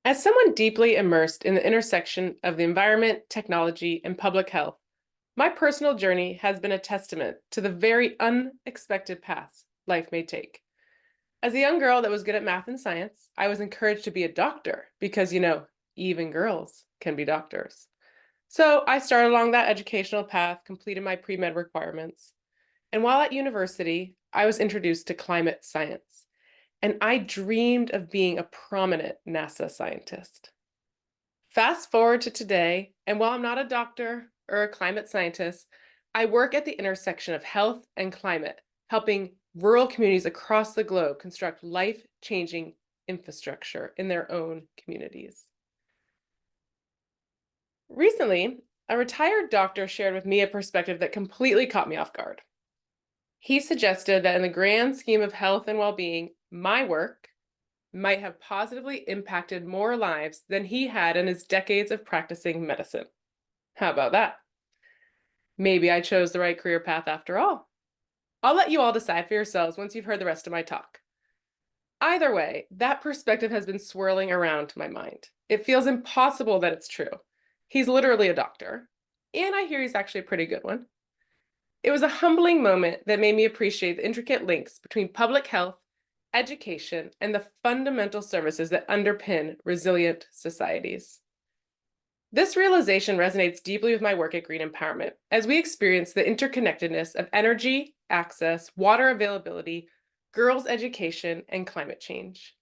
As someone deeply immersed in the intersection of the environment, technology, and public health, my personal journey has been a testament to the very unexpected paths life may take. As a young girl that was good at math and science, I was encouraged to be a doctor because, even girls can be doctors. So I started along that educational path, completed my pre-med requirements. And while at university, I was introduced to climate science, and I dreamed of being a prominent NASA scientist. Fast forward to today, and while I'm not a doctor or a climate scientist, I work at the intersection of health and climate, helping rural communities across the globe construct life-changing infrastructure in their own communities. Recently, a retired doctor shared with me a perspective that completely caught me off guard. He suggested that in the grand scheme of health and well-being, my work might have positively impacted more lives than he had in his decades of practicing medicine. How about that? Maybe I chose the right career path after all. I'll let you all decide for yourselves once you've heard the rest of my talk. Either way, that perspective has been swirling around my mind. It feels impossible that it's true. He's literally a doctor, and I hear he's actually a pretty good one. It was a humbling moment that made me appreciate the intricate links between public health, education, and the fundamental services that underpin resilient societies. This realization resonates deeply with my work at Green Empowerment as we experience the interconnectedness of energy, access, water availability, girls' education, and climate change.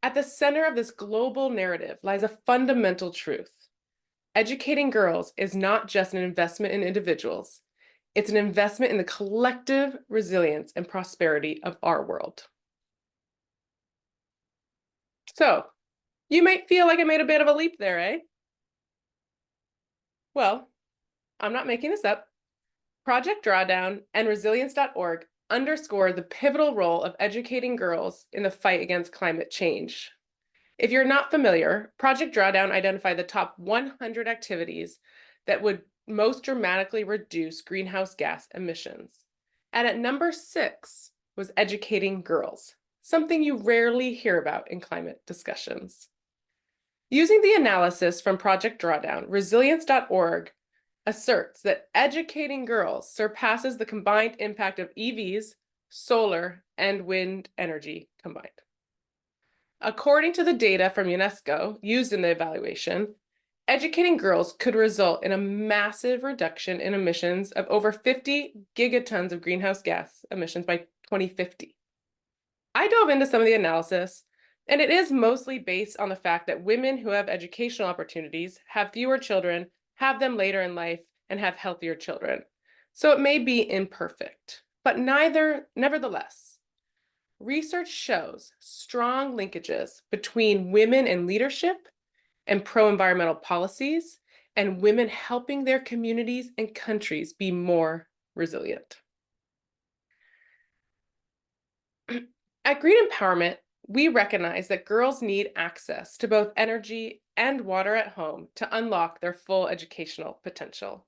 At the center of this global narrative lies a fundamental truth. Educating girls is not just an investment in individuals, it's an investment in the collective resilience and prosperity of our world. So, you might feel like I made a bit of a leap there, eh? Well, I'm not making this up. Project Drawdown and Resilience.org underscore the pivotal role of educating girls in the fight against climate change. If you're not familiar, Project Drawdown identified the top 100 activities that would most dramatically reduce greenhouse gas emissions. And at number 6 was educating girls, something you rarely hear about in climate discussions. Using the analysis from Project Drawdown, Resilience.org asserts that educating girls surpasses the combined impact of EVs, solar, and wind energy combined. According to the data from UNESCO used in the evaluation, educating girls could result in a massive reduction in emissions of over 50 gigatons of greenhouse gas emissions by 2050. I dove into some of the analysis, and it is mostly based on the fact that women who have educational opportunities have fewer children, have them later in life, and have healthier children. So it may be imperfect, but nevertheless, research shows strong linkages between women in leadership and pro-environmental policies, and women helping their communities and countries be more resilient. At Green Empowerment, we recognize that girls need access to both energy and water at home to unlock their full educational potential.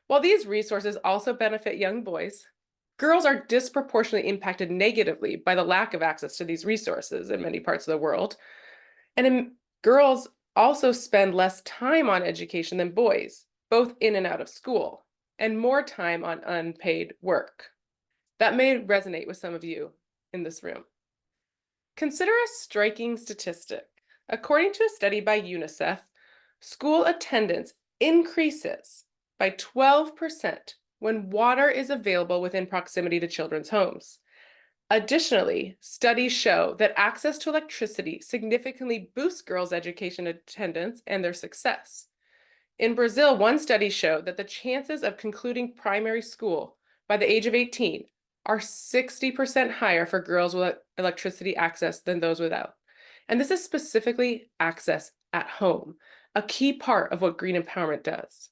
While these resources also benefit young boys, girls are disproportionately impacted negatively by the lack of access to these resources in many parts of the world. And girls also spend less time on education than boys, both in and out of school, and more time on unpaid work. That may resonate with some of you in this room. Consider a striking statistic. According to a study by UNICEF, school attendance increases by 12% when water is available within proximity to children's homes. Additionally, studies show that access to electricity significantly boosts girls' education attendance and their success. In Brazil, one study showed that the chances of concluding primary school by the age of 18 are 60% higher for girls with electricity access than those without. And this is specifically access at home, a key part of what Green Empowerment does.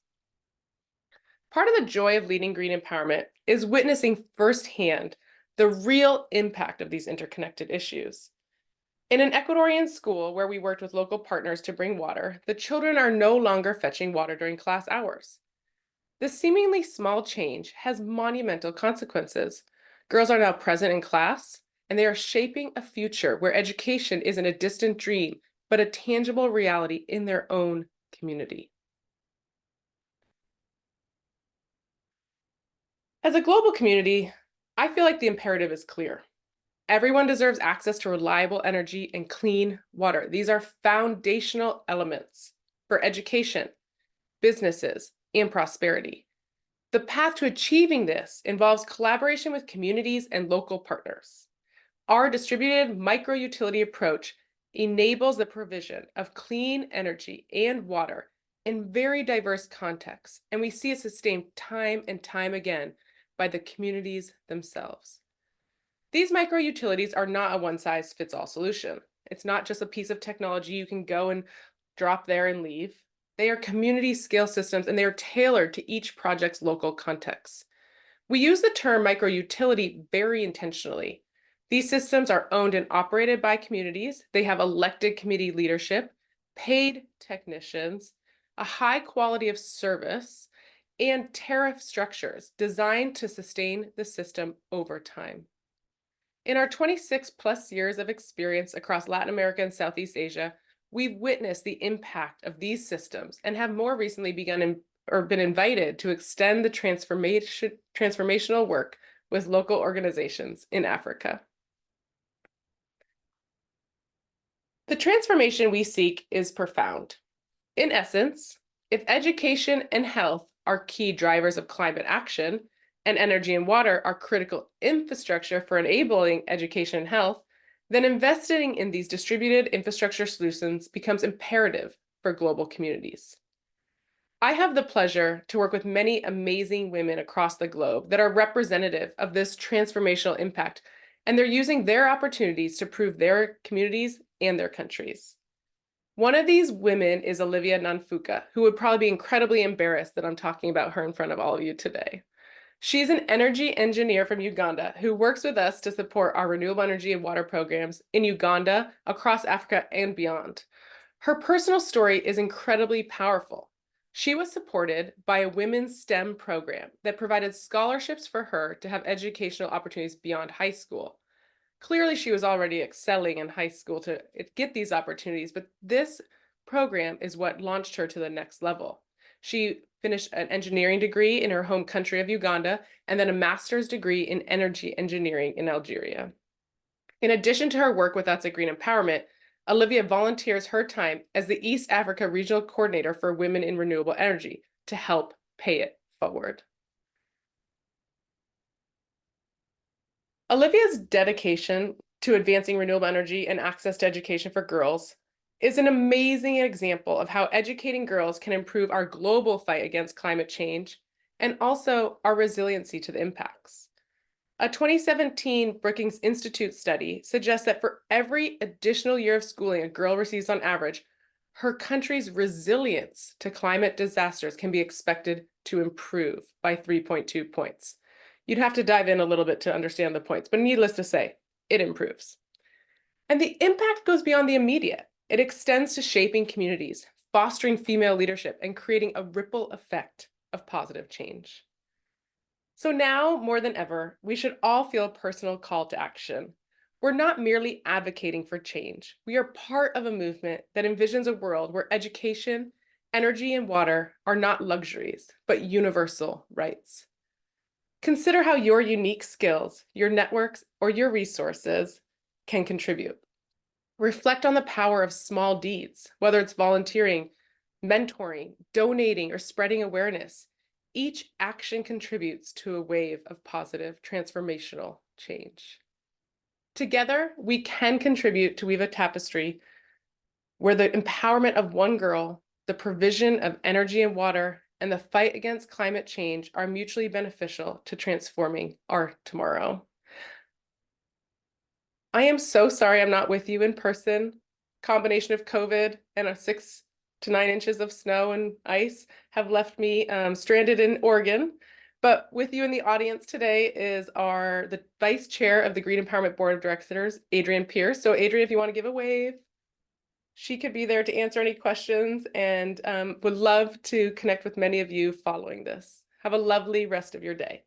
Part of the joy of leading Green Empowerment is witnessing firsthand the real impact of these interconnected issues. In an Ecuadorian school where we worked with local partners to bring water, the children are no longer fetching water during class hours. This seemingly small change has monumental consequences. Girls are now present in class, and they are shaping a future where education isn't a distant dream, but a tangible reality in their own community. As a global community, I feel like the imperative is clear. Everyone deserves access to reliable energy and clean water. These are foundational elements for education, businesses, and prosperity. The path to achieving this involves collaboration with communities and local partners. Our distributed micro-utility approach enables the provision of clean energy and water in very diverse contexts, and we see it sustained time and time again by the communities themselves. These micro-utilities are not a one-size-fits-all solution. It's not just a piece of technology you can go and drop there and leave. They are community scale systems, and they are tailored to each project's local context. We use the term micro-utility very intentionally. These systems are owned and operated by communities. They have elected committee leadership, paid technicians, a high quality of service, and tariff structures designed to sustain the system over time. In our 26 plus years of experience across Latin America and Southeast Asia, we've witnessed the impact of these systems and have more recently been invited to extend the transformational work with local organizations in Africa. The transformation we seek is profound. In essence, if education and health are key drivers of climate action, and energy and water are critical infrastructure for enabling education and health, then investing in these distributed infrastructure solutions becomes imperative for global communities. I have the pleasure to work with many amazing women across the globe that are representative of this transformational impact, and they're using their opportunities to prove their communities and their countries. One of these women is Olivia Nanfuka, who would probably be incredibly embarrassed that I'm talking about her in front of all of you today. She's an energy engineer from Uganda who works with us to support our renewable energy and water programs in Uganda, across Africa, and beyond. Her personal story is incredibly powerful. She was supported by a women's STEM program that provided scholarships for her to have educational opportunities beyond high school. Clearly, she was already excelling in high school to get these opportunities, but this program is what launched her to the next level. She finished an engineering degree in her home country of Uganda, and then a master's degree in energy engineering in Algeria. In addition to her work with us at Green Empowerment, Olivia volunteers her time as the East Africa Regional Coordinator for Women in Renewable Energy to help pay it forward. Olivia's dedication to advancing renewable energy and access to education for girls is an amazing example of how educating girls can improve our global fight against climate change and also our resiliency to the impacts. A 2017 Brookings Institute study suggests that for every additional year of schooling a girl receives on average, her country's resilience to climate disasters can be expected to improve by 3.2 points. You'd have to dive in a little bit to understand the points, but needless to say, it improves. And the impact goes beyond the immediate. It extends to shaping communities, fostering female leadership, and creating a ripple effect of positive change. So now, more than ever, we should all feel a personal call to action. We're not merely advocating for change. We are part of a movement that envisions a world where education, energy, and water are not luxuries, but universal rights. Consider how your unique skills, your networks, or your resources can contribute. Reflect on the power of small deeds, whether it's volunteering, mentoring, donating, or spreading awareness. Each action contributes to a wave of positive transformational change. Together, we can contribute to weave a tapestry where the empowerment of one girl, the provision of energy and water, and the fight against climate change are mutually beneficial to transforming our tomorrow. I am so sorry I'm not with you in person. Combination of COVID and 6 to 9 inches of snow and ice have left me stranded in Oregon. But with you in the audience today is the Vice Chair of the Green Empowerment Board of Directors, Adrienne Pierce. So Adrienne, if you want to give a wave, she could be there to answer any questions, and would love to connect with many of you following this. Have a lovely rest of your day.